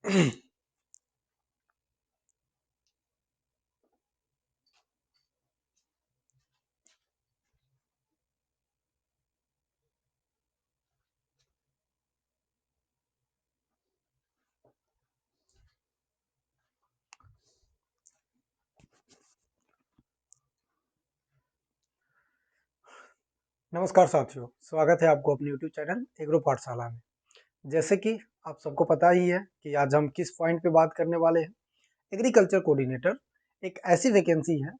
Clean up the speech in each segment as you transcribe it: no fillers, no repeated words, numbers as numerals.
नमस्कार साथियों, स्वागत है आपको अपने YouTube चैनल एग्रो पाठशाला में। जैसे कि आप सबको पता ही है कि आज हम किस पॉइंट पे बात करने वाले हैं। एग्रीकल्चर कोऑर्डिनेटर एक ऐसी वैकेंसी है।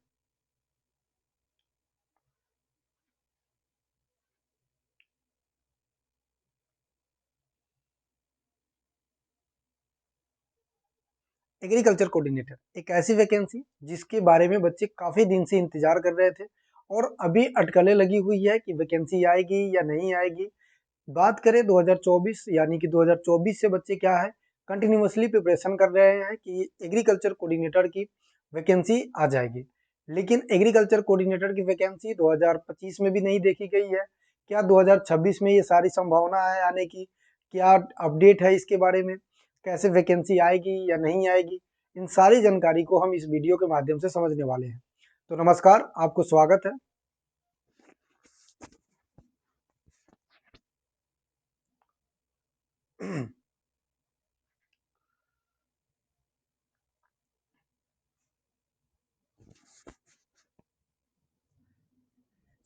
एग्रीकल्चर कोऑर्डिनेटर एक ऐसी वैकेंसी जिसके बारे में बच्चे काफी दिन से इंतजार कर रहे थे और अभी अटकलें लगी हुई है कि वैकेंसी आएगी या नहीं आएगी। बात करें 2024 यानी कि 2024 से बच्चे क्या है कंटिन्यूअसली प्रिपरेशन कर रहे हैं कि एग्रीकल्चर कोऑर्डिनेटर की वैकेंसी आ जाएगी। लेकिन एग्रीकल्चर कोऑर्डिनेटर की वैकेंसी 2025 में भी नहीं देखी गई है। क्या 2026 में ये सारी संभावना है आने की? क्या अपडेट है इसके बारे में? कैसे वैकेंसी आएगी या नहीं आएगी? इन सारी जानकारी को हम इस वीडियो के माध्यम से समझने वाले हैं। तो नमस्कार, आपको स्वागत है।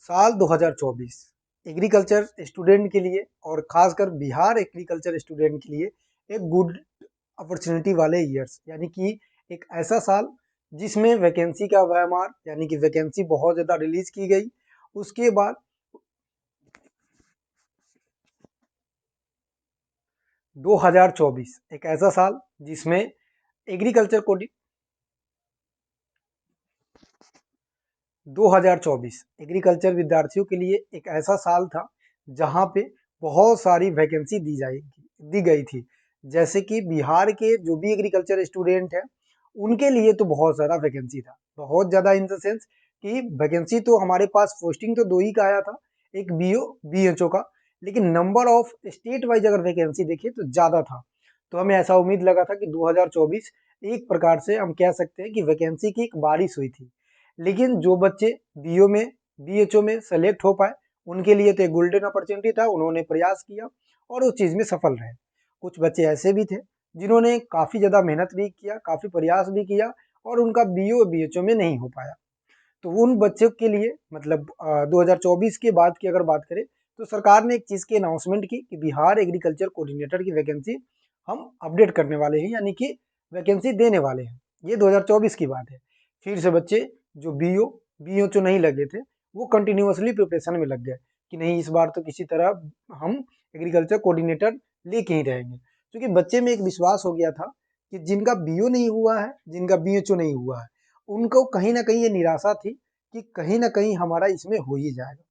साल 2024 एग्रीकल्चर स्टूडेंट के लिए और खासकर बिहार एग्रीकल्चर स्टूडेंट के लिए एक गुड अपॉर्चुनिटी वाले ईयर्स, यानी कि एक ऐसा साल जिसमें वैकेंसी का व्यवहार यानी कि वैकेंसी बहुत ज़्यादा रिलीज की गई। उसके बाद 2024 एक ऐसा साल जिसमें एग्रीकल्चर को 2024 एग्रीकल्चर विद्यार्थियों के लिए एक ऐसा साल था जहां पे बहुत सारी वैकेंसी दी गई थी। जैसे कि बिहार के जो भी एग्रीकल्चर स्टूडेंट हैं उनके लिए तो बहुत ज़्यादा वैकेंसी था, बहुत ज़्यादा इन द सेंस कि वैकेंसी तो हमारे पास पोस्टिंग तो दो ही का आया था, एक बीओ बीएचओ का, लेकिन नंबर ऑफ स्टेट वाइज अगर वैकेंसी देखिए तो ज़्यादा था। तो हमें ऐसा उम्मीद लगा था कि 2024 एक प्रकार से हम कह सकते हैं कि वैकेंसी की एक बारिश हुई थी। लेकिन जो बच्चे बीओ में बीएचओ में सेलेक्ट हो पाए उनके लिए तो एक गोल्डन अपॉर्चुनिटी था, उन्होंने प्रयास किया और उस चीज़ में सफल रहे। कुछ बच्चे ऐसे भी थे जिन्होंने काफ़ी ज़्यादा मेहनत भी किया, काफ़ी प्रयास भी किया और उनका बीओ बीएचओ में नहीं हो पाया। तो उन बच्चों के लिए मतलब 2024 के बाद की अगर बात करें तो सरकार ने एक चीज़ की अनाउंसमेंट की कि बिहार एग्रीकल्चर कोऑर्डिनेटर की वैकेंसी हम अपडेट करने वाले हैं, यानी कि वैकेंसी देने वाले हैं। ये 2024 की बात है। फिर से बच्चे जो बीओ नहीं लगे थे वो कंटिन्यूअसली प्रिपरेशन में लग गए कि नहीं इस बार तो किसी तरह हम एग्रीकल्चर कोऑर्डिनेटर लेके ही रहेंगे, क्योंकि बच्चे में एक विश्वास हो गया था कि जिनका बीओ नहीं हुआ है, जिनका बीएचओ नहीं हुआ है, उनको कहीं न कहीं ये निराशा थी कि कहीं न कहीं हमारा इसमें हो ही जाएगा।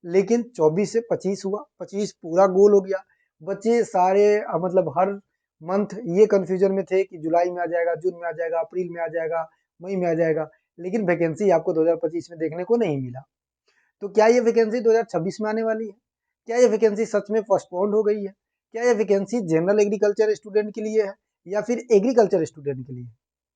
लेकिन 24 से 25 हुआ, 25 पूरा गोल हो गया। बच्चे सारे मतलब हर मंथ ये कन्फ्यूजन में थे कि जुलाई में आ जाएगा, जून में आ जाएगा, अप्रैल में आ जाएगा, मई में आ जाएगा, लेकिन वैकेंसी आपको 2025 में देखने को नहीं मिला। तो क्या ये वैकेंसी 2026 में आने वाली है? क्या ये वैकेंसी सच में पोस्टपोन्ड हो गई है? क्या ये वैकेंसी जनरल एग्रीकल्चर स्टूडेंट के लिए है या फिर एग्रीकल्चर स्टूडेंट के लिए?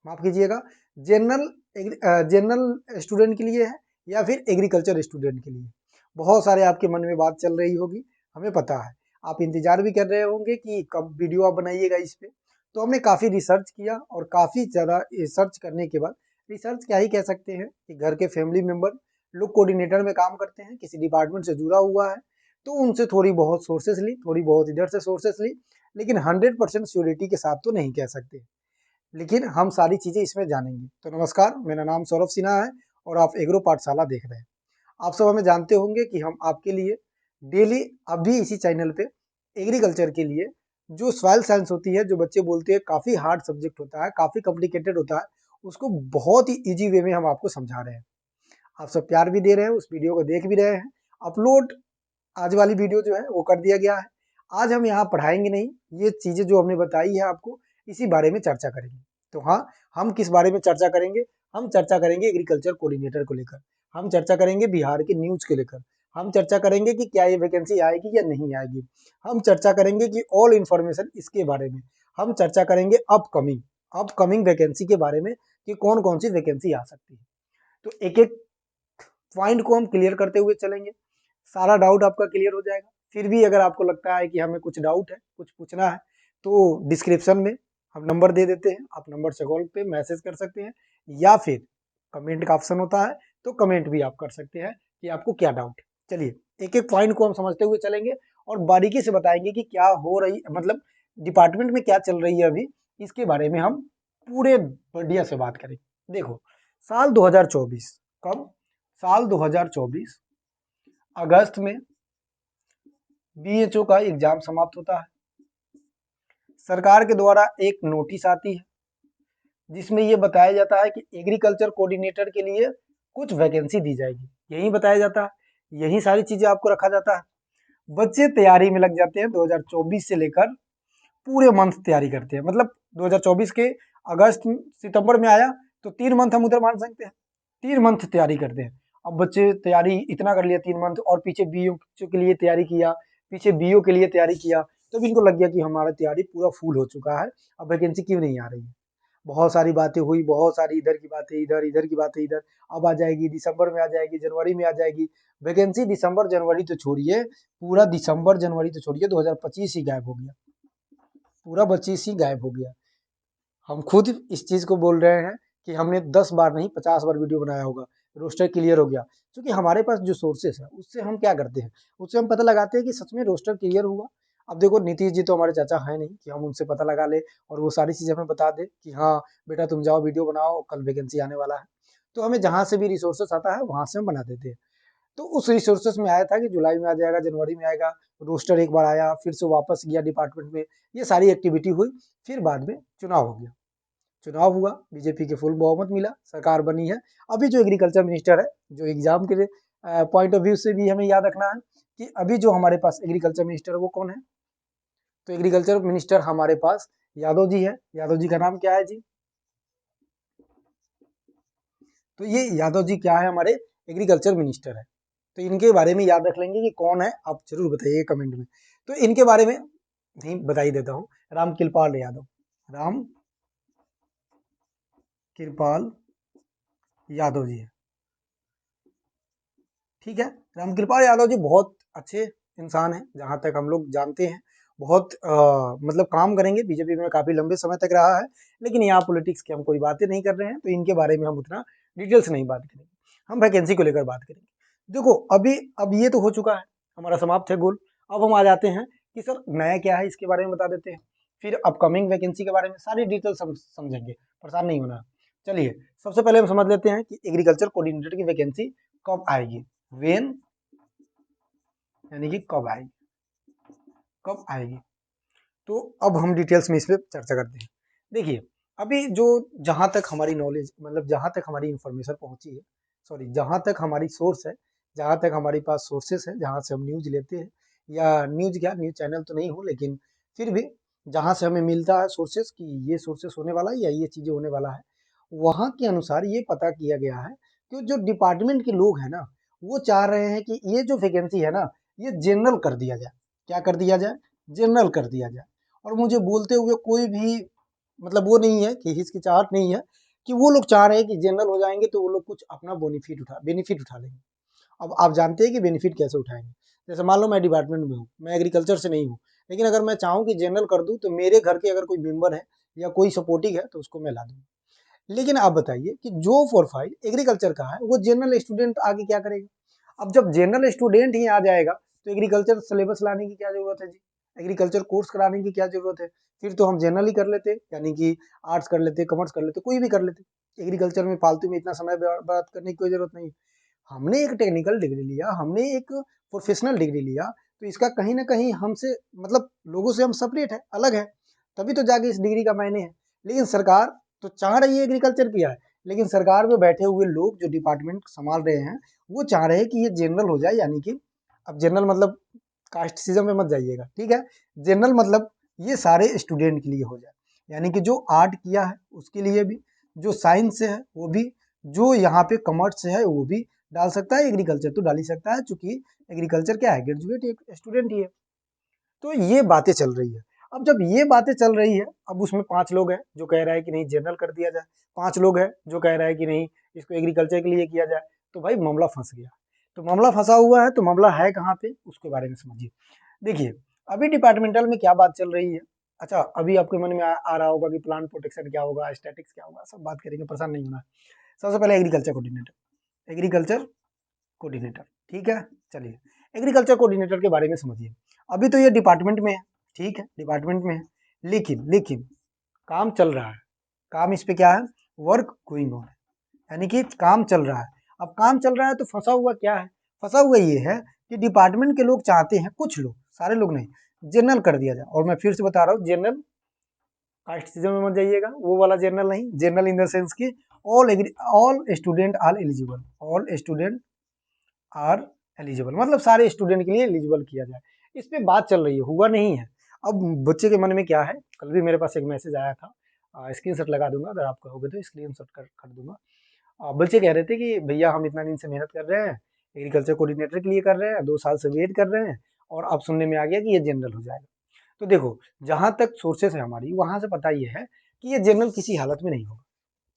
माफ कीजिएगा, जनरल स्टूडेंट के लिए है या फिर एग्रीकल्चर स्टूडेंट के लिए? बहुत सारे आपके मन में बात चल रही होगी, हमें पता है। आप इंतजार भी कर रहे होंगे कि कब वीडियो आप बनाइएगा इस पे। तो हमने काफ़ी रिसर्च किया और काफ़ी ज़्यादा रिसर्च करने के बाद, रिसर्च क्या ही कह सकते हैं कि घर के फैमिली मेंबर लोग कोऑर्डिनेटर में काम करते हैं, किसी डिपार्टमेंट से जुड़ा हुआ है, तो उनसे थोड़ी बहुत सोर्सेस ली, थोड़ी बहुत इधर से सोर्सेस ली, लेकिन 100% श्योरिटी के साथ तो नहीं कह सकते। लेकिन हम सारी चीज़ें इसमें जानेंगे। तो नमस्कार, मेरा नाम सौरभ सिन्हा है और आप एग्रो पाठशाला देख रहे हैं। आप सब हमें जानते होंगे कि हम आपके लिए डेली अभी इसी चैनल पे एग्रीकल्चर के लिए जो सॉइल साइंस होती है, जो बच्चे बोलते हैं काफ़ी हार्ड सब्जेक्ट होता है, काफ़ी कॉम्प्लिकेटेड होता है, उसको बहुत ही ईजी वे में हम आपको समझा रहे हैं। आप सब प्यार भी दे रहे हैं, उस वीडियो को देख भी रहे हैं। अपलोड आज वाली वीडियो जो है वो कर दिया गया है। आज हम यहाँ पढ़ाएंगे नहीं, ये चीज़ें जो हमने बताई है आपको इसी बारे में चर्चा करेंगे। तो हाँ, हम किस बारे में चर्चा करेंगे? हम चर्चा करेंगे एग्रीकल्चर कोऑर्डिनेटर को लेकर, हम चर्चा करेंगे बिहार के न्यूज़ को लेकर, हम चर्चा करेंगे कि क्या ये वैकेंसी आएगी या नहीं आएगी, हम चर्चा करेंगे कि ऑल इन्फॉर्मेशन इसके बारे में। हम चर्चा करेंगे अपकमिंग वैकेंसी के बारे में कि कौन कौन सी वैकेंसी आ सकती है। तो एक एक पॉइंट को हम क्लियर करते हुए चलेंगे, सारा डाउट आपका क्लियर हो जाएगा। फिर भी अगर आपको लगता है कि हमें कुछ डाउट है, कुछ पूछना है, तो डिस्क्रिप्शन में हम नंबर दे देते हैं, आप नंबर से कॉल पे मैसेज कर सकते हैं, या फिर कमेंट का ऑप्शन होता है तो कमेंट भी आप कर सकते हैं कि आपको क्या डाउट है। चलिए एक एक पॉइंट को हम समझते हुए चलेंगे और बारीकी से बताएंगे कि क्या हो रही, मतलब डिपार्टमेंट में क्या चल रही है अभी, इसके बारे में हम पूरे बढ़िया से बात करेंगे। देखो साल 2024, कब? साल 2024 अगस्त में बीएचओ का एग्जाम समाप्त होता है। सरकार के द्वारा एक नोटिस आती है जिसमें यह बताया जाता है कि एग्रीकल्चर कोऑर्डिनेटर के लिए कुछ वैकेंसी दी जाएगी, यही बताया जाता है, यही सारी चीजें आपको रखा जाता है। बच्चे तैयारी में लग जाते हैं 2024 से लेकर पूरे मंथ तैयारी करते हैं, मतलब 2024 के अगस्त सितंबर में आया तो 3 मंथ हम उधर मान सकते हैं, 3 मंथ तैयारी करते हैं। अब बच्चे तैयारी इतना कर लिया 3 मंथ, और पीछे बीओ के लिए तैयारी किया, पीछे बीओ के लिए तैयारी किया, तब इनको लग गया कि हमारा तैयारी पूरा फुल हो चुका है, अब वैकेंसी क्यों नहीं आ रही है। बहुत सारी बातें हुई, बहुत सारी इधर की बातें इधर, इधर की बातें इधर, अब आ जाएगी दिसंबर में, आ जाएगी जनवरी में, आ जाएगी वैकेंसी। दिसंबर जनवरी तो छोड़िए, पूरा दिसंबर जनवरी तो छोड़िए, 2025 ही गायब हो गया, पूरा 25 ही गायब हो गया। हम खुद इस चीज को बोल रहे हैं कि हमने 10 बार नहीं 50 बार वीडियो बनाया होगा, रोस्टर क्लियर हो गया, क्योंकि हमारे पास जो सोर्सेस है उससे हम क्या करते हैं, उससे हम पता लगाते हैं कि सच में रोस्टर क्लियर हुआ। अब देखो नीतीश जी तो हमारे चाचा है नहीं कि हम उनसे पता लगा ले और वो सारी चीजें हमें बता दे कि हाँ बेटा तुम जाओ वीडियो बनाओ, कल वैकेंसी आने वाला है। तो हमें जहां से भी रिसोर्सेस आता है वहां से हम बना देते हैं। तो उस रिसोर्सेस में आया था कि जुलाई में आ जाएगा, जनवरी में आएगा, रोस्टर एक बार आया, फिर से वापस गया डिपार्टमेंट में, ये सारी एक्टिविटी हुई। फिर बाद में चुनाव हो गया, चुनाव हुआ, बीजेपी के फुल बहुमत मिला, सरकार बनी है। अभी जो एग्रीकल्चर मिनिस्टर है, जो एग्जाम के पॉइंट ऑफ व्यू से भी हमें याद रखना है कि अभी जो हमारे पास एग्रीकल्चर मिनिस्टर है वो कौन है। तो एग्रीकल्चर मिनिस्टर हमारे पास यादव जी है। यादव जी का नाम क्या है जी? तो ये यादव जी क्या है, हमारे एग्रीकल्चर मिनिस्टर है। तो इनके बारे में याद रख लेंगे कि कौन है, आप जरूर बताइए कमेंट में। तो इनके बारे में नहीं बता ही देता हूँ, राम कृपाल यादव, राम कृपाल यादव जी है, ठीक है। रामकृपाल यादव जी बहुत अच्छे इंसान हैं, जहां तक हम लोग जानते हैं। बहुत मतलब काम करेंगे, बीजेपी में काफी लंबे समय तक रहा है। लेकिन यहाँ पॉलिटिक्स की हम कोई बातें नहीं कर रहे हैं, तो इनके बारे में हम उतना डिटेल्स नहीं बात करेंगे, हम वैकेंसी को लेकर बात करेंगे। देखो अभी अब ये तो हो चुका है, हमारा समाप्त है गोल। अब हम आ जाते हैं कि सर नया क्या है, इसके बारे में बता देते हैं। फिर अपकमिंग वैकेंसी के बारे में सारी डिटेल समझेंगे, परेशान नहीं होना। चलिए सबसे पहले हम समझ लेते हैं कि एग्रीकल्चर कोऑर्डिनेटर की वैकेंसी कब आएगी, वेन, यानी कि कब आएगी, कब आएगी। तो अब हम डिटेल्स में इस पे चर्चा करते हैं। देखिए अभी जो, जहां तक हमारी नॉलेज, मतलब जहां तक हमारी इंफॉर्मेशन पहुंची है, सॉरी जहां तक हमारी सोर्स है, जहां तक हमारे पास सोर्सेस है, जहां से हम न्यूज लेते हैं, या न्यूज क्या, न्यूज चैनल तो नहीं हूँ लेकिन फिर भी जहां से हमें मिलता है सोर्सेस कि ये सोर्सेस होने वाला है या ये चीजें होने वाला है, वहां के अनुसार ये पता किया गया है कि जो डिपार्टमेंट के लोग हैं ना, वो चाह रहे हैं कि ये जो वैकेंसी है ना, ये जनरल कर दिया जाए। क्या कर दिया जाए? जनरल कर दिया जाए। और मुझे बोलते हुए कोई भी मतलब वो नहीं है कि हिचकिचाहट नहीं है कि वो लोग चाह रहे हैं कि जनरल हो जाएंगे तो वो लोग कुछ अपना बेनिफिट उठा लेंगे। अब आप जानते हैं कि बेनिफिट कैसे उठाएंगे। जैसे मान लो मैं डिपार्टमेंट में हूँ, मैं एग्रीकल्चर से नहीं हूँ, लेकिन अगर मैं चाहूँ कि जनरल कर दूँ तो मेरे घर के अगर कोई मेंबर है या कोई सपोर्टिंग है तो उसको मैं ला दूँ। लेकिन आप बताइए कि जो प्रोफाइल एग्रीकल्चर का है वो जनरल स्टूडेंट आगे क्या करेगा। अब जब जनरल स्टूडेंट ही आ जाएगा तो एग्रीकल्चर सिलेबस लाने की क्या जरूरत है जी, एग्रीकल्चर कोर्स कराने की क्या जरूरत है। फिर तो हम जनरल ही कर लेते, यानी कि आर्ट्स कर लेते, कॉमर्स कर लेते, कोई भी कर लेते। एग्रीकल्चर में फालतू में इतना समय बर्बाद करने की कोई जरूरत नहीं। हमने एक टेक्निकल डिग्री लिया, हमने एक प्रोफेशनल डिग्री लिया, तो इसका कहीं ना कहीं हमसे, मतलब लोगों से हम सेपरेट है, अलग है, तभी तो जाके इस डिग्री का मायने है। लेकिन सरकार तो चाह रही है एग्रीकल्चर किया है, लेकिन सरकार में बैठे हुए लोग जो डिपार्टमेंट संभाल रहे हैं वो चाह रहे हैं कि ये जनरल हो जाए, यानी कि अब जनरल मतलब कास्ट सिस्टम में मत जाइएगा, ठीक है। जनरल मतलब ये सारे स्टूडेंट के लिए हो जाए, यानी कि जो आर्ट किया है उसके लिए भी, जो साइंस से है वो भी, जो यहाँ पे कॉमर्स से है वो भी डाल सकता है, एग्रीकल्चर तो डाल ही सकता है, चूंकि एग्रीकल्चर क्या है, ग्रेजुएट एक स्टूडेंट ही है। तो ये बातें चल रही है। अब जब ये बातें चल रही है, अब उसमें 5 लोग हैं जो कह रहा है कि नहीं जनरल कर दिया जाए, 5 लोग हैं जो कह रहा है कि नहीं इसको एग्रीकल्चर के लिए किया जाए, तो भाई मामला फंस गया। तो मामला फंसा हुआ है, तो मामला है कहाँ पे उसके बारे में समझिए। देखिए अभी डिपार्टमेंटल में क्या बात चल रही है। अच्छा, अभी आपके मन में आ रहा होगा कि प्लांट प्रोटेक्शन क्या होगा, स्टैटिक्स क्या होगा, सब बात करेंगे, परेशान नहीं होना है। सबसे पहले एग्रीकल्चर कोऑर्डिनेटर, एग्रीकल्चर कोऑर्डिनेटर, ठीक है। चलिए एग्रीकल्चर कोऑर्डिनेटर के बारे में समझिए। अभी तो ये डिपार्टमेंट में है, ठीक है, डिपार्टमेंट में है, लेकिन काम चल रहा है। काम इस पे क्या है, वर्क गोइंग ऑन, यानी कि काम चल रहा है। अब काम चल रहा है तो फंसा हुआ क्या है, फंसा हुआ ये है कि डिपार्टमेंट के लोग चाहते हैं, कुछ लोग, सारे लोग नहीं, जनरल कर दिया जाए। और मैं फिर से बता रहा हूँ, जनरल कास्ट सिस्टम में मत जाइएगा, वो वाला जनरल नहीं, जनरल इन द सेंस की all student are eligible, all student are eligible, मतलब सारे स्टूडेंट के लिए एलिजिबल किया जाए। इस पे बात चल रही है, हुआ नहीं है। अब बच्चे के मन में क्या है, कल भी मेरे पास एक मैसेज आया था, स्क्रीनशॉट लगा दूंगा, अगर आप कहोगे तो स्क्रीनशॉट कर दूंगा। बच्चे कह रहे थे कि भैया हम इतना दिन से मेहनत कर रहे हैं, एग्रीकल्चर कोऑर्डिनेटर के लिए कर रहे हैं, 2 साल से वेट कर रहे हैं, और अब सुनने में आ गया कि ये जनरल हो जाएगा। तो देखो, जहां तक सोर्सेस है हमारी, वहां से पता ये है कि ये जनरल किसी हालत में नहीं होगा।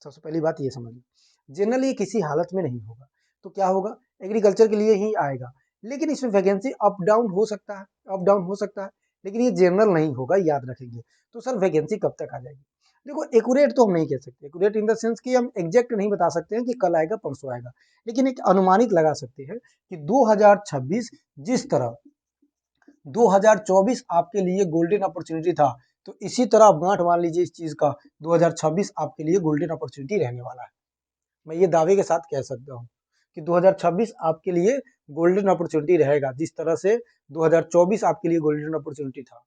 सबसे पहली बात ये समझ लो, जनरल ये किसी हालत में नहीं होगा। तो क्या होगा, एग्रीकल्चर के लिए ही आएगा, लेकिन इसमें वैकेंसी अप डाउन हो सकता है, अप डाउन हो सकता है, लेकिन ये जनरल नहीं होगा, याद रखेंगे। तो सर वैकेंसी कब तक आ जाएगी, देखो एक्यूरेट तो हम नहीं कह सकते, एक्यूरेट इन द सेंस कि हम एग्जैक्ट नहीं बता सकते हैं कि कल आएगा परसों आएगा, लेकिन एक अनुमानित लगा सकते हैं कि 2026 जिस तरह 2024 आपके लिए गोल्डन अपॉर्चुनिटी था, तो इसी तरह आप गांठ मान लीजिए इस चीज का, 2026 आपके लिए गोल्डन अपॉर्चुनिटी रहने वाला है। मैं ये दावे के साथ कह सकता हूँ कि 2026 आपके लिए गोल्डन अपॉर्चुनिटी रहेगा, जिस तरह से 2024 आपके लिए गोल्डन अपॉर्चुनिटी था।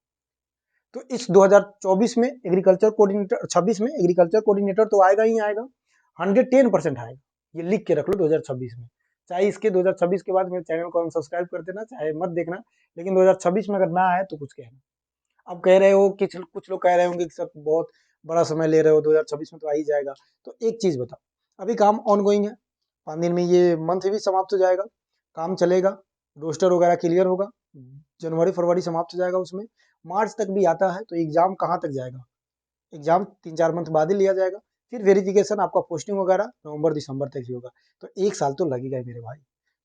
तो इस 2024 में एग्रीकल्चर कोऑर्डिनेटर, 26 में एग्रीकल्चर कोऑर्डिनेटर तो आएगा ही आएगा, 110% आएगा। ये लिख के रख लो 2026 में, चाहे इसके 2026 के बाद मेरे चैनल को अनसब्सक्राइब कर देना, चाहे मत देखना, लेकिन 2026 में अगर ना आए तो कुछ कहना। अब कह रहे हो कि कुछ लोग कह रहे होंगे कि सर बहुत बड़ा समय ले रहे हो, 2026 में तो आ ही जाएगा। तो एक चीज बताओ, अभी काम ऑन गोइंग है, 5 दिन में ये मंथ भी समाप्त हो जाएगा, काम चलेगा, रोस्टर वगैरह क्लियर होगा, जनवरी फरवरी समाप्त हो जाएगा, उसमें मार्च तक भी आता है, तो एग्जाम कहाँ तक जाएगा, एग्जाम 3-4 मंथ बाद ही लिया जाएगा, फिर वेरिफिकेशन आपका पोस्टिंग वगैरह नवंबर दिसंबर तक ही होगा। तो 1 साल तो लगेगा ही मेरे भाई।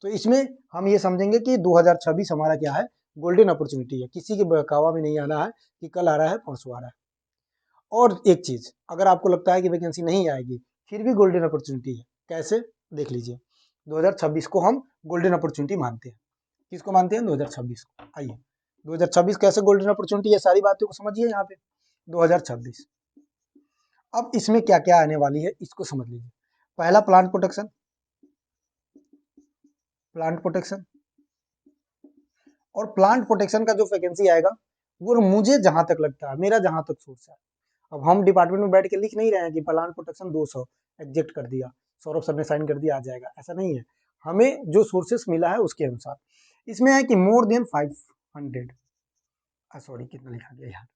तो इसमें हम ये समझेंगे कि 2026 हमारा क्या है, गोल्डन अपॉर्चुनिटी है, किसी के बहकावा में नहीं आना है कि कल आ रहा है परसों आ रहा है। और एक चीज, अगर आपको लगता है कि वैकेंसी नहीं आएगी, फिर भी गोल्डन अपॉर्चुनिटी है, कैसे, देख लीजिए। 2026 को हम गोल्डन अपॉर्चुनिटी मानते हैं, किसको मानते हैं, 2026 को। आइए 2026 कैसे गोल्डन अपॉर्चुनिटी है, सारी बातों को समझिए यहाँ पे। 2026, अब इसमें क्या क्या आने वाली है इसको समझ लीजिए। पहला प्लांट प्रोटेक्शन, प्लांट प्रोटेक्शन, और प्लांट प्रोटेक्शन का जो वैकेंसी आएगा, वो मुझे जहां तक लगता है, मेरा जहां तक सोच है, अब हम डिपार्टमेंट में बैठ के लिख नहीं रहे हैं कि प्लांट प्रोटेक्शन 200 एग्जेक्ट कर दिया, सौरभ सर ने साइन कर दिया आ जाएगा, ऐसा नहीं है। हमें जो सोर्सेस मिला है उसके अनुसार इसमें है कि मोर देन 500, सॉरी कितना लिखा गया यार,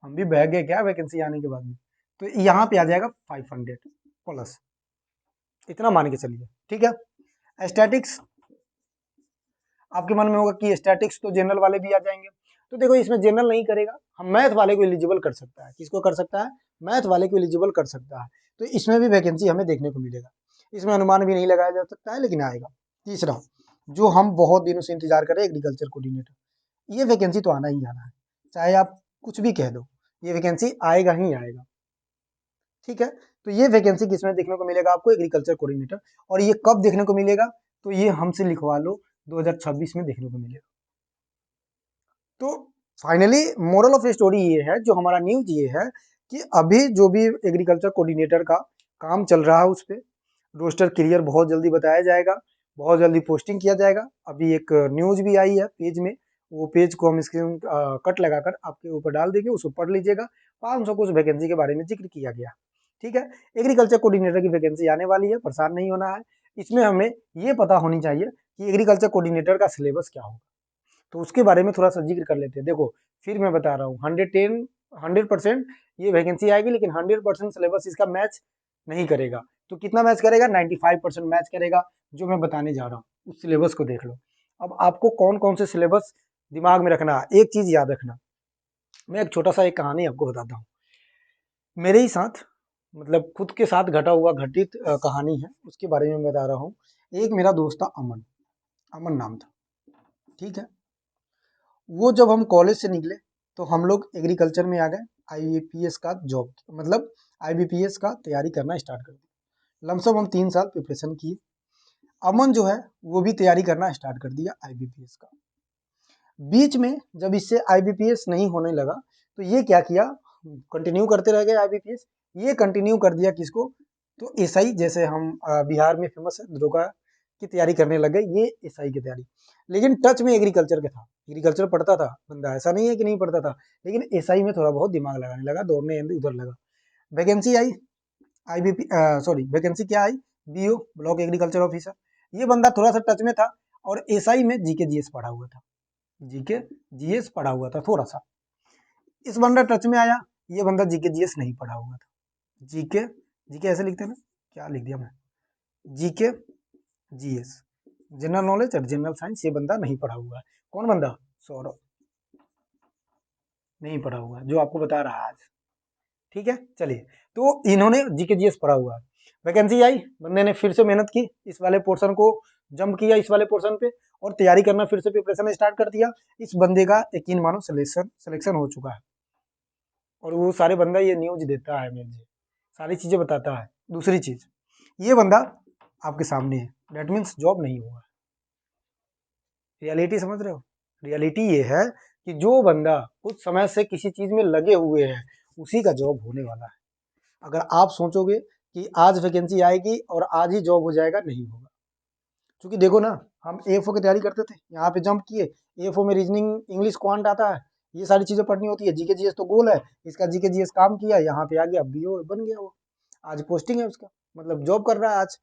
हम भी बह गए क्या वैकेंसी आने के बाद में। तो यहाँ पे आ जाएगा 500 प्लस, इतना मान के चलिए, ठीक है। स्टैटिक्स, आपके मन में होगा कि स्टैटिक्स तो जनरल वाले भी आ जाएंगे, तो देखो इसमें जनरल नहीं करेगा, हम मैथ वाले को एलिजिबल कर सकता है, किसको कर सकता है, मैथ वाले को एलिजिबल कर सकता है। तो इसमें भी वैकेंसी हमें देखने को मिलेगा, इसमें अनुमान भी नहीं लगाया जा सकता है, लेकिन आएगा। तीसरा, जो हम बहुत दिनों से इंतजार कर रहे हैं, एग्रीकल्चर कोऑर्डिनेटर, ये वैकेंसी तो आना ही आना है, चाहे आप कुछ भी कह दो, ये वैकेंसी आएगा ही आएगा, ठीक है। तो ये वैकेंसी किसमें देखने को मिलेगा आपको, एग्रीकल्चर कोऑर्डिनेटर। और ये कब देखने को मिलेगा, तो ये हमसे लिखवा लो, 2026 में देखने को मिलेगा। तो फाइनली मोरल ऑफ स्टोरी ये है, जो हमारा न्यूज ये है कि अभी जो भी एग्रीकल्चर कोऑर्डिनेटर का काम चल रहा है, उस पर रोस्टर क्लियर बहुत जल्दी बताया जाएगा, बहुत जल्दी पोस्टिंग किया जाएगा। अभी एक न्यूज भी आई है पेज में, वो पेज को हम स्क्रीन कट लगाकर आपके ऊपर डाल देंगे, उसको पढ़ लीजिएगा। 500 कुछ वैकेंसी के बारे में जिक्र किया गया, ठीक है। एग्रीकल्चर कोऑर्डिनेटर की वैकेंसी आने वाली है, परेशान नहीं होना है। इसमें हमें ये पता होनी चाहिए कि एग्रीकल्चर कोऑर्डिनेटर का सिलेबस क्या होगा, तो उसके बारे में थोड़ा सा जिक्र कर लेते हैं। देखो फिर मैं बता रहा हूँ, 100% ये वैकेंसी आएगी, लेकिन 100% सिलेबस इसका मैच नहीं करेगा। तो कितना मैच करेगा, 95% मैच करेगा, जो मैं बताने जा रहा हूँ उस सिलेबस को देख लो। अब आपको कौन कौन से सिलेबस दिमाग में रखना है, एक चीज याद रखना, मैं एक छोटा सा एक कहानी आपको बताता हूँ। मेरे ही साथ मतलब खुद के साथ घटा हुआ घटित कहानी है, उसके बारे में बता रहा हूँ। एक मेरा दोस्त था अमन, अमन नाम था, ठीक है। वो जब हम कॉलेज से निकले तो हम लोग एग्रीकल्चर में आ गए, आईबीपीएस का जॉब मतलब आईबीपीएस का तैयारी करना स्टार्ट कर दिया। लमसम हम 3 साल प्रिपरेशन किए। अमन जो है वो भी तैयारी करना स्टार्ट कर दिया आईबीपीएस का। बीच में जब इससे आईबीपीएस नहीं होने लगा तो ये क्या किया, कंटिन्यू करते रह गए आईबीपीएस। ये कंटिन्यू कर दिया किसको, तो एसआई, जैसे हम बिहार में फेमस है दरोगा की तैयारी करने लग गए, ये एसआई की तैयारी। लेकिन टच में एग्रीकल्चर का था, एग्रीकल्चर पढ़ता था बंदा, ऐसा नहीं है कि नहीं पढ़ता था, लेकिन एसआई में थोड़ा बहुत दिमाग लगाने लगा, दौड़ने उधर लगा। वैकेंसी आई, आईबीपी सॉरी वैकेंसी क्या आई, बीओ ब्लॉक एग्रीकल्चर ऑफिसर। ये बंदा थोड़ा सा टच में था और एसआई में जीके जीएस पढ़ा हुआ था, जीके जीएस पढ़ा हुआ था थोड़ा सा। इस बंदा टच में आया, ये बंदा जीके जीएस नहीं पढ़ा हुआ था। जीके जीके ऐसे लिखते हैं ना, क्या लिख दिया मैं, जीके जीएस, जनरल नॉलेज और जनरल साइंस, ये बंदा नहीं पढ़ा हुआ है। कौन बंदा, सौरभ, नहीं पढ़ा हुआ है, जो आपको बता रहा है आज, ठीक है। चलिए, तो इन्होंने जीके जीएस पढ़ा हुआ है। वैकेंसी आई, बंदे ने फिर से मेहनत की, इस वाले पोर्शन को जंप किया इस वाले पोर्शन पे और तैयारी करना फिर से प्रिपरेशन स्टार्ट कर दिया। इस बंदे का यकीन मानो सिलेक्शन हो चुका है, और वो सारे बंदा ये न्यूज देता है मुझे, सारी चीजें बताता है। दूसरी चीज, ये बंदा आपके सामने है, डेट मीन्स जॉब नहीं हुआ। रियलिटी समझ रहे हो, रियलिटी ये है कि जो बंदा कुछ समय से किसी चीज में लगे हुए हैं उसी का जॉब होने वाला है। अगर आप सोचोगे कि आज वैकेंसी आएगी और आज ही जॉब हो जाएगा, नहीं होगा। क्योंकि देखो ना, हम एएफओ की तैयारी करते थे, यहाँ पे जंप किए, एएफओ में रीजनिंग इंग्लिश क्वांट आता है, ये सारी चीजें पढ़नी होती है। जीके जीएस तो गोल है, इसका जीके जीएस काम किया, यहाँ पे आ गया, बीओ बन गया वो, आज पोस्टिंग है उसका, मतलब जॉब कर रहा है आज।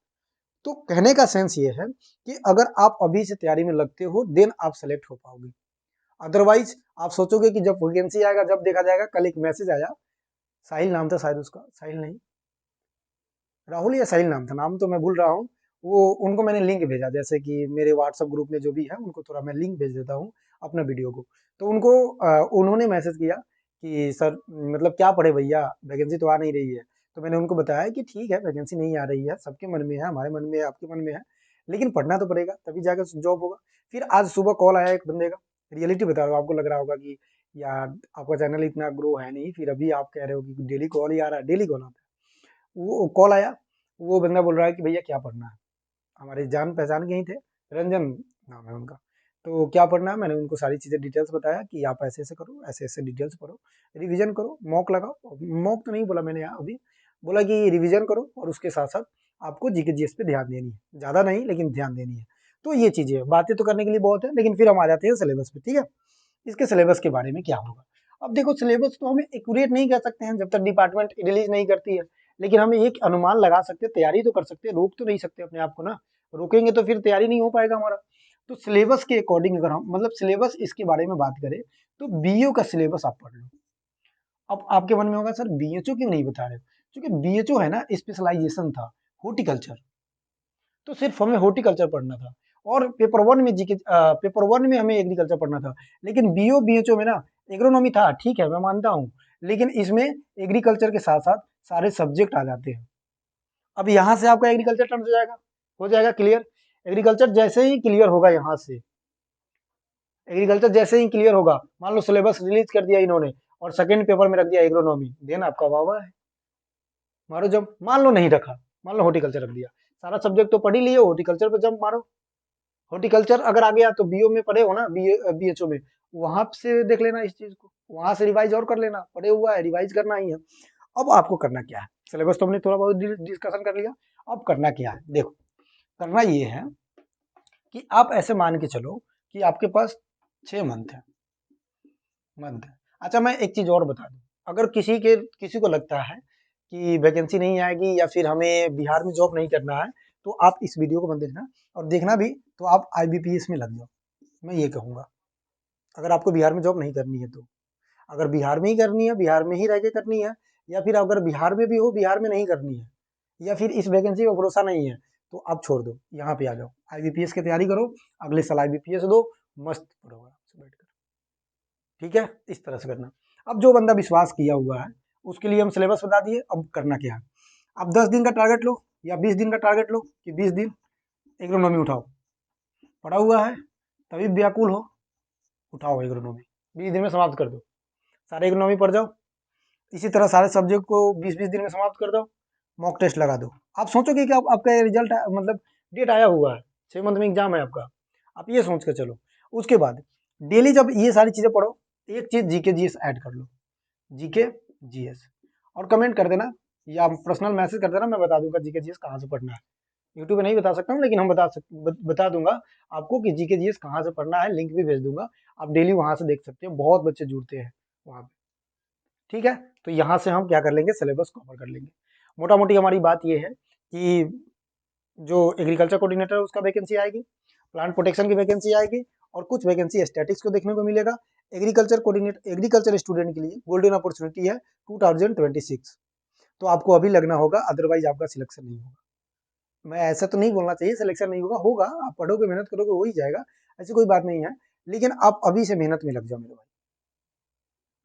तो कहने का सेंस ये है कि अगर आप अभी से तैयारी में लगते हो देन आप सेलेक्ट हो पाओगे। अदरवाइज आप सोचोगे कि जब वैकेंसी आएगा जब देखा जाएगा। कल एक मैसेज आया, साहिल नाम था शायद उसका, साहिल नहीं, राहुल या साहिल नाम था, नाम तो मैं भूल रहा हूँ। वो उनको मैंने लिंक भेजा, जैसे कि मेरे व्हाट्सएप ग्रुप में जो भी है उनको थोड़ा मैं लिंक भेज देता हूँ अपना वीडियो को। तो उनको उन्होंने मैसेज किया कि सर मतलब क्या पढ़े भैया, वैकेंसी तो आ नहीं रही है। तो मैंने उनको बताया कि ठीक है, वैकेंसी नहीं आ रही है, सबके मन में है, हमारे मन में है, आपके मन में है, लेकिन पढ़ना तो पड़ेगा तभी जाकर जॉब होगा। फिर आज सुबह कॉल आया एक बंदे का, रियलिटी बता रहा हूँ, आपको लग रहा होगा कि यार आपका चैनल इतना ग्रो है नहीं, फिर अभी आप कह रहे हो कि डेली कॉल ही आ रहा है, डेली कॉल आता है। वो कॉल आया, वो बंदा बोल रहा है कि भैया क्या पढ़ना है, हमारे जान पहचान के ही थे, रंजन नाम है उनका। तो क्या पढ़ना है, मैंने उनको सारी चीज़ें डिटेल्स बताया कि आप ऐसे ऐसे करो, ऐसे ऐसे डिटेल्स पढ़ो, रिवीजन करो, मॉक लगाओ। मॉक तो नहीं बोला मैंने यहाँ अभी, बोला कि रिवीजन करो और उसके साथ साथ आपको जीके जीएस पे ध्यान देनी है, ज़्यादा नहीं लेकिन ध्यान देनी है। तो ये चीज़ें बातें तो करने के लिए बहुत है, लेकिन फिर हम आ जाते हैं सिलेबस पे, ठीक है। इसके सिलेबस के बारे में क्या होगा। अब देखो, सिलेबस तो हमें एक्यूरेट नहीं कह सकते हैं जब तक डिपार्टमेंट रिलीज नहीं करती है, लेकिन हम एक अनुमान लगा सकते हैं, तैयारी तो कर सकते हैं, रोक तो नहीं सकते अपने आप को ना, रोकेंगे तो फिर तैयारी नहीं हो पाएगा हमारा। तो सिलेबस के अकॉर्डिंग अगर हम मतलब सिलेबस इसके बारे में बात करें तो बीओ का सिलेबस आप पढ़ लो। अब आपके मन में होगा सर बीएचओ क्यों नहीं बता रहे, क्योंकि बीएचओ है ना स्पेशलाइजेशन था, हॉर्टिकल्चर, तो सिर्फ हमें हॉर्टिकल्चर पढ़ना था। और पेपर वन में हमें एग्रीकल्चर पढ़ना था। लेकिन बीओ बीएचओ में ना एग्रोनॉमी था, ठीक है मैं मानता हूँ, लेकिन इसमें एग्रीकल्चर के साथ साथ सारे सब्जेक्ट आ जाते हैं। अब यहाँ से आपका एग्रीकल्चर टर्न हो जाएगा क्लियर। एग्रीकल्चर जैसे ही क्लियर होगा, यहाँ से एग्रीकल्चर जैसे ही क्लियर होगा, मान लो सिलेबस रिलीज कर दिया इन्होंने और सेकंड पेपर में रख दिया एग्रोनॉमी, देन आपका वाह वाह है, मारो जंप। मान लो नहीं रखा, मान लो हॉर्टिकल्चर रख दिया, सारा सब्जेक्ट तो पढ़ ही लिए, हॉर्टिकल्चर पे जंप मारो। हॉर्टिकल्चर अगर आ गया तो बीओ में पढ़े हो ना, बीएचओ में, वहां से देख लेना इस चीज को, वहां से रिवाइज और कर लेना, पढ़े हुआ है रिवाइज करना ही है। अब आपको करना क्या है, सिलेबस तो हमने थोड़ा बहुत डिस्कशन कर लिया, अब करना क्या है, देखो करना ये है कि आप ऐसे मान के चलो कि आपके पास 6 मंथ है, मंथ है। अच्छा मैं एक चीज और बता दूं, अगर किसी को लगता है कि वैकेंसी नहीं आएगी या फिर हमें बिहार में जॉब नहीं करना है, तो आप इस वीडियो को मत देखना, और देखना भी तो आप आईबीपीएस में लग जाओ, मैं ये कहूंगा। अगर आपको बिहार में जॉब नहीं करनी है तो, अगर बिहार में ही करनी है, बिहार में ही रह के करनी है, या फिर अगर बिहार में भी हो बिहार में नहीं करनी है, या फिर इस वैकेंसी का भरोसा नहीं है, तो आप छोड़ दो, यहाँ पे आ जाओ, आईबीपीएस की तैयारी करो, अगले साल आईबीपीएस दो, मस्त पढ़ो आराम से बैठ कर, ठीक है, इस तरह से करना। अब जो बंदा विश्वास किया हुआ है उसके लिए हम सिलेबस बता दिए। अब करना क्या है, अब 10 दिन का टारगेट लो या 20 दिन का टारगेट लो कि 20 दिन एग्रोनॉमी उठाओ। पढ़ा हुआ है तभी व्याकुल हो, उठाओ एग्रोनॉमी, 20 दिन में समाप्त कर दो, सारे एग्रोनॉमी पढ़ जाओ। इसी तरह सारे सब्जेक्ट को 20-20 दिन में समाप्त कर दो, मॉक टेस्ट लगा दो। आप सोचोगे कि आपका रिजल्ट मतलब डेट आया हुआ है, 6 मंथ में एग्जाम है आपका, आप ये सोच के चलो। उसके बाद डेली जब ये सारी चीजें पढ़ो, एक चीज जीके जीएस ऐड कर लो, जीके जीएस, और कमेंट कर देना या पर्सनल मैसेज कर देना, मैं बता दूंगा जीके जीएस कहाँ से पढ़ना है। यूट्यूब पे नहीं बता सकता हूँ, लेकिन हम बता दूंगा आपको कि जीके जीएस कहाँ से पढ़ना है, लिंक भी भेज दूंगा, आप डेली वहां से देख सकते हो, बहुत बच्चे जुड़ते हैं वहां पे। ठीक है, तो यहाँ से हम क्या कर लेंगे, सिलेबस कवर कर लेंगे। मोटा मोटी हमारी बात ये है कि जो एग्रीकल्चर कोऑर्डिनेटर है उसका वैकेंसी आएगी, प्लांट प्रोटेक्शन की वैकेंसी आएगी, और कुछ वैकेंसी स्टैटिक्स को देखने को मिलेगा। एग्रीकल्चर कोऑर्डिनेटर, एग्रीकल्चर स्टूडेंट के लिए गोल्डन अपॉर्चुनिटी है 2026, तो आपको अभी लगना होगा, अदरवाइज आपका सिलेक्शन नहीं होगा। मैं ऐसा तो नहीं बोलना चाहिए सिलेक्शन नहीं होगा, होगा, आप पढ़ोगे मेहनत करोगे हो ही जाएगा, ऐसी कोई बात नहीं है, लेकिन आप अभी से मेहनत में लग जाओ मेरे भाई,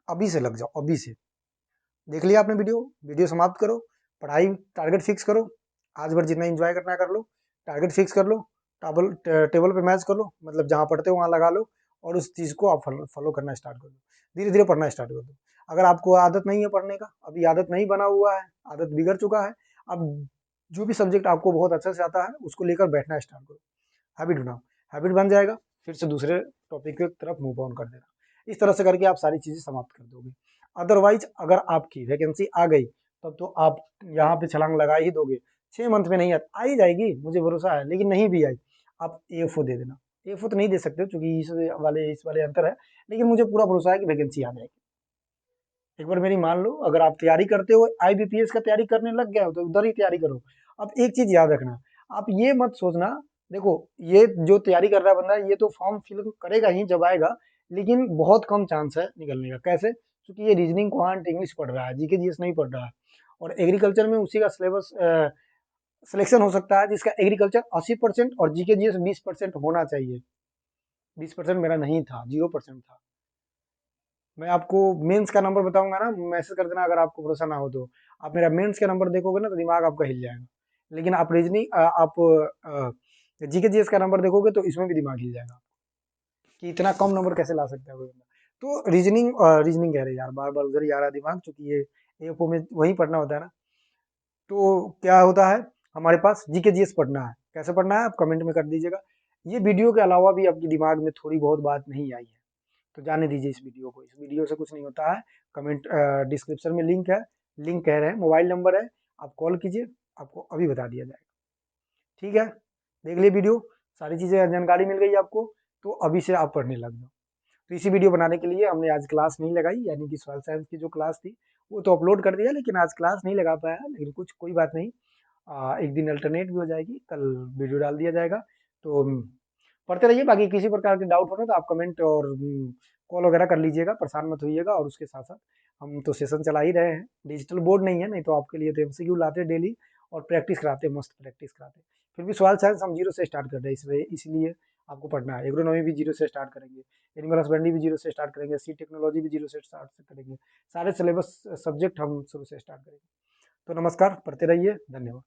अभी से लग जाओ, अभी से। देख लिया आपने वीडियो, वीडियो समाप्त करो, पढ़ाई टारगेट फिक्स करो, आज भर जितना एंजॉय करना है कर लो, टारगेट फिक्स कर लो, टेबल पे मैच कर लो, मतलब जहाँ पढ़ते हो वहाँ लगा लो, और उस चीज़ को आप फॉलो करना स्टार्ट कर दो, धीरे धीरे पढ़ना स्टार्ट कर दो। अगर आपको आदत नहीं है पढ़ने का, अभी आदत नहीं बना हुआ है, आदत बिगड़ चुका है, अब जो भी सब्जेक्ट आपको बहुत अच्छे से आता है उसको लेकर बैठना स्टार्ट करो, हैबिट बनाओ, हैबिट बन जाएगा, फिर से दूसरे टॉपिक की तरफ मूव ऑन कर देना। इस तरह से करके आप सारी चीज़ें समाप्त कर दोगे। अदरवाइज अगर आपकी वैकेंसी आ गई तब तो आप यहाँ पे छलांग लगा ही दोगे, 6 मंथ में नहीं आ ही जाएगी, मुझे भरोसा है, लेकिन नहीं भी आई आप एएफओ दे देना। एएफओ तो नहीं दे सकते क्योंकि इस वाले अंतर है, लेकिन मुझे पूरा भरोसा है कि वैकेंसी आ जाएगी। एक बार मेरी मान लो, अगर आप तैयारी करते हो, आईबीपीएस का तैयारी करने लग गए हो तो उधर ही तैयारी करो। अब एक चीज याद रखना, आप ये मत सोचना, देखो ये जो तैयारी कर रहा है बंदा ये तो फॉर्म फिल करेगा ही जब आएगा, लेकिन बहुत कम चांस है निकलने का। कैसे? क्योंकि ये रीजनिंग क्वांट इंग्लिश पढ़ रहा है, जीके जीएस नहीं पढ़ रहा है, और एग्रीकल्चर में उसी का सिलेबस सिलेक्शन हो सकता है जिसका एग्रीकल्चर 80% और जीके जीएस 20% होना चाहिए। 20% मेरा नहीं था, 0% था। मैं आपको मेंस का नंबर बताऊंगा ना, मैसेज कर देना अगर आपको भरोसा ना हो तो। आप मेरा मेंस का नंबर देखोगे ना तो दिमाग आपका हिल जाएगा, लेकिन आप रीजनिंग आप जीके जीएस का नंबर देखोगे तो इसमें भी दिमाग हिल जाएगा कि इतना कम नंबर कैसे ला सकता है कोई बंदा। तो रीजनिंग रीजनिंग कह रहे हैं यार, बार बार उधर ही आ रहा है दिमाग, क्योंकि ये एएफओ में वही पढ़ना होता है ना। तो क्या होता है, हमारे पास जीके जीएस पढ़ना है, कैसे पढ़ना है आप कमेंट में कर दीजिएगा। ये वीडियो के अलावा भी आपके दिमाग में थोड़ी बहुत बात नहीं आई है तो जाने दीजिए इस वीडियो को, इस वीडियो से कुछ नहीं होता है। कमेंट डिस्क्रिप्शन में लिंक है, लिंक कह रहे हैं मोबाइल नंबर है, आप कॉल कीजिए, आपको अभी बता दिया जाएगा। ठीक है, देख लिए वीडियो, सारी चीज़ें जानकारी मिल गई आपको, तो अभी से आप पढ़ने लग जाओ। तो इसी वीडियो बनाने के लिए हमने आज क्लास नहीं लगाई, यानी कि सोशल साइंस की जो क्लास थी वो तो अपलोड कर दिया, लेकिन आज क्लास नहीं लगा पाया, लेकिन कुछ कोई बात नहीं, एक दिन अल्टरनेट भी हो जाएगी, कल वीडियो डाल दिया जाएगा। तो पढ़ते रहिए, बाकी किसी प्रकार के डाउट हो ना तो आप कमेंट और कॉल वगैरह कर लीजिएगा, परेशान मत होइएगा। और उसके साथ साथ हम तो सेशन चला ही रहे हैं, डिजिटल बोर्ड नहीं है, नहीं तो आपके लिए तो एमसीक्यू लाते डेली और प्रैक्टिस कराते, मस्त प्रैक्टिस कराते। फिर भी सवाल साइंस हम जीरो से स्टार्ट कर रहे हैं, इसलिए आपको पढ़ना है। एग्रोनॉमी भी जीरो से स्टार्ट करेंगे, एनिमल हस्बेंड्री भी जीरो से स्टार्ट करेंगे, सीड टेक्नोलॉजी भी जीरो से स्टार्ट करेंगे, सारे सिलेबस सब्जेक्ट हम शुरू से स्टार्ट करेंगे। तो नमस्कार, पढ़ते रहिए, धन्यवाद।